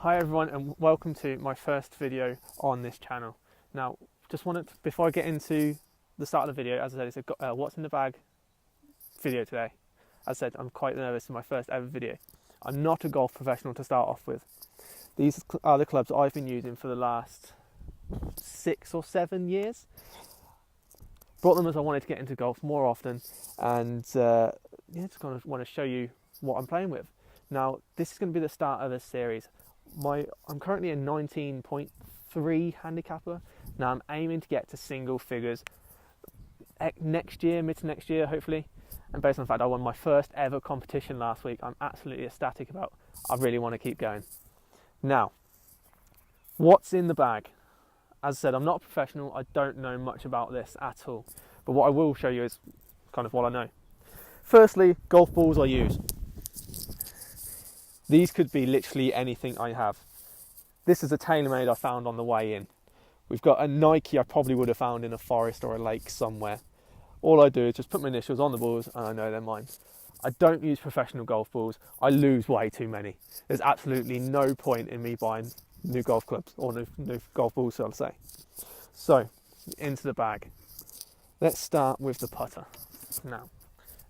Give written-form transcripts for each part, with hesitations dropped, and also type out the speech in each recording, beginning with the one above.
Hi everyone, and welcome to my first video on this channel. Now, just wanted to, before I get into the start of the video, as I said, it's a what's in the bag video today. As I said, I'm quite nervous in my first ever video. I'm not a golf professional to start off with. These are the clubs I've been using for the last 6 or 7 years. Brought them as I wanted to get into golf more often, and just kind of want to show you what I'm playing with. Now, this is going to be the start of a series. I'm currently a 19.3 handicapper. Now I'm aiming to get to single figures next year, mid to next year, hopefully. And based on the fact I won my first ever competition last week, I'm absolutely ecstatic about. I really want to keep going. Now, what's in the bag? As I said, I'm not a professional. I don't know much about this at all. But what I will show you is kind of what I know. Firstly, golf balls I use. These could be literally anything I have. This is a TaylorMade I found on the way in. We've got a Nike I probably would have found in a forest or a lake somewhere. All I do is just put my initials on the balls and I know they're mine. I don't use professional golf balls. I lose way too many. There's absolutely no point in me buying new golf clubs or new golf balls, so I'll say. So, into the bag. Let's start with the putter. Now,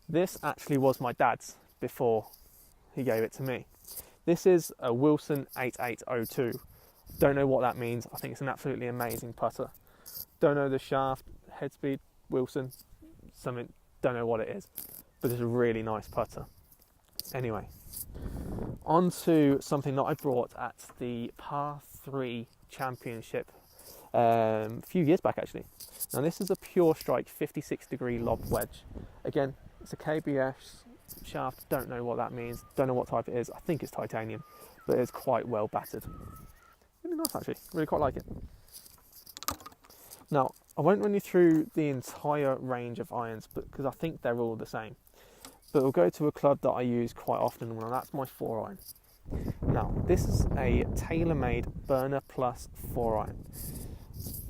this actually was my dad's before he gave it to me. This is a Wilson 8802. Don't know what that means. I think it's an absolutely amazing putter. Don't know the shaft, head speed, Wilson, something, don't know what it is. But it's a really nice putter. Anyway, on to something that I brought at the Par 3 Championship a few years back actually. Now this is a Pure Strike 56 degree lob wedge. Again, it's a KBS shaft, don't know what that means, don't know what type it is. I think it's titanium, but it's quite well battered. Really nice actually, really quite like it. Now, I won't run you through the entire range of irons because I think they're all the same. But we'll go to a club that I use quite often, and that's my 4-iron. Now, this is a TaylorMade Beare Plus 4-iron.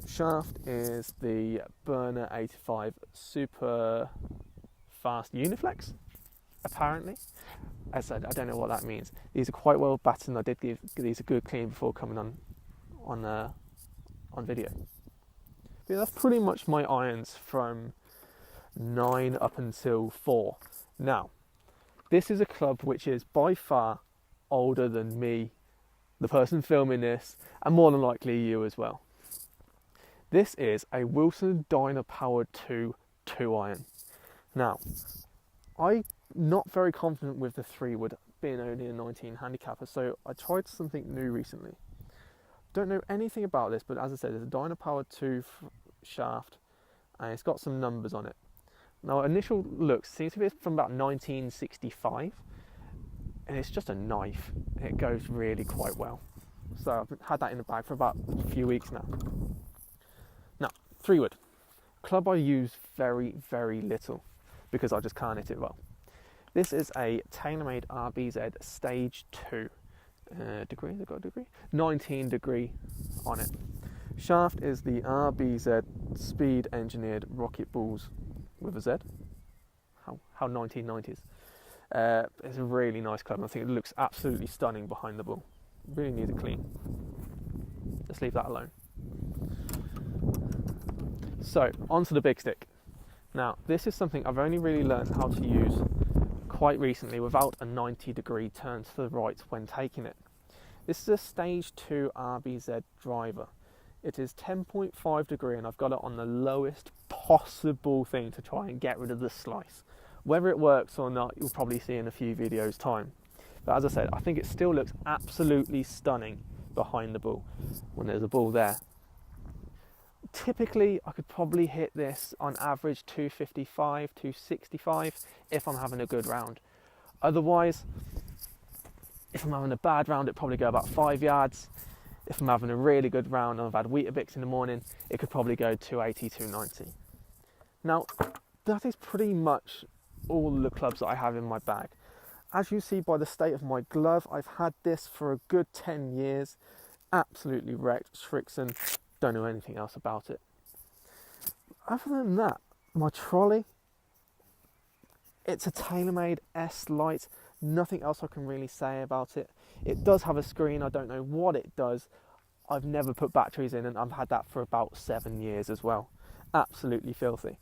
Shaft is the Beare 85 Super Fast Uniflex, apparently. As I said, I don't know what that means. These are quite well battered, and I did give these a good clean before coming on video. But yeah, that's pretty much my irons from 9 up until 4. Now, this is a club which is by far older than me, the person filming this, and more than likely you as well. This is a Wilson Dynapower 2 2-iron. Now, I'm not very confident with the 3-wood being only a 19 handicapper, so I tried something new recently. Don't know anything about this, but as I said, it's a Dynapower 2 shaft, and it's got some numbers on it. Now, initial looks seems to be from about 1965, and it's just a knife. It goes really quite well. So I've had that in the bag for about a few weeks now. Now, 3-wood. Club I use very, very little because I just can't hit it well. This is a TaylorMade RBZ Stage 2 degree. They've got a degree? 19 degree on it. Shaft is the RBZ Speed Engineered Rocket Balls with a Z. How 1990s. It's a really nice club, and I think it looks absolutely stunning behind the ball. Really needs it clean. Let's leave that alone. So, onto the big stick. Now, this is something I've only really learned how to use quite recently without a 90 degree turn to the right when taking it. This is a Stage 2 RBZ driver. It is 10.5 degree, and I've got it on the lowest possible thing to try and get rid of the slice. Whether it works or not, you'll probably see in a few videos time. But as I said, I think it still looks absolutely stunning behind the ball when there's a ball there. Typically, I could probably hit this on average 255, 265 if I'm having a good round. Otherwise, if I'm having a bad round, it'd probably go about 5 yards. If I'm having a really good round and I've had Weetabix in the morning, it could probably go 280, 290. Now, that is pretty much all the clubs that I have in my bag. As you see by the state of my glove, I've had this for a good 10 years. Absolutely wrecked. Shrixon, don't know anything else about it. Other than that, my trolley, it's a TaylorMade S Lite. Nothing else I can really say about it. It does have a screen, I don't know what it does. I've never put batteries in, and I've had that for about 7 years as well. Absolutely filthy.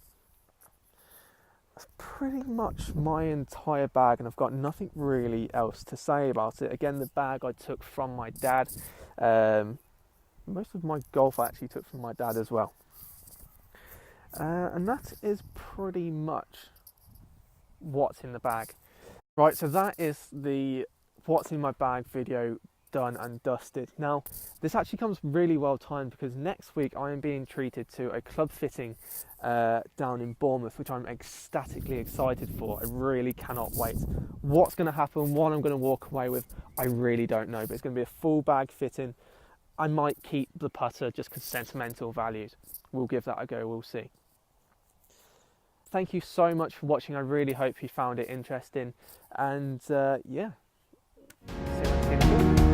That's pretty much my entire bag, and I've got nothing really else to say about it. Again, the bag I took from my dad. Most of my golf I actually took from my dad as well. And that is pretty much what's in the bag. Right, so that is the what's in my bag video done and dusted. Now, this actually comes really well timed because next week I am being treated to a club fitting down in Bournemouth, which I'm ecstatically excited for. I really cannot wait. What's going to happen, what I'm going to walk away with, I really don't know, but it's going to be a full bag fitting. I might keep the putter just because sentimental values. We'll give that a go, we'll see. Thank you so much for watching. I really hope you found it interesting. And yeah, see you next time.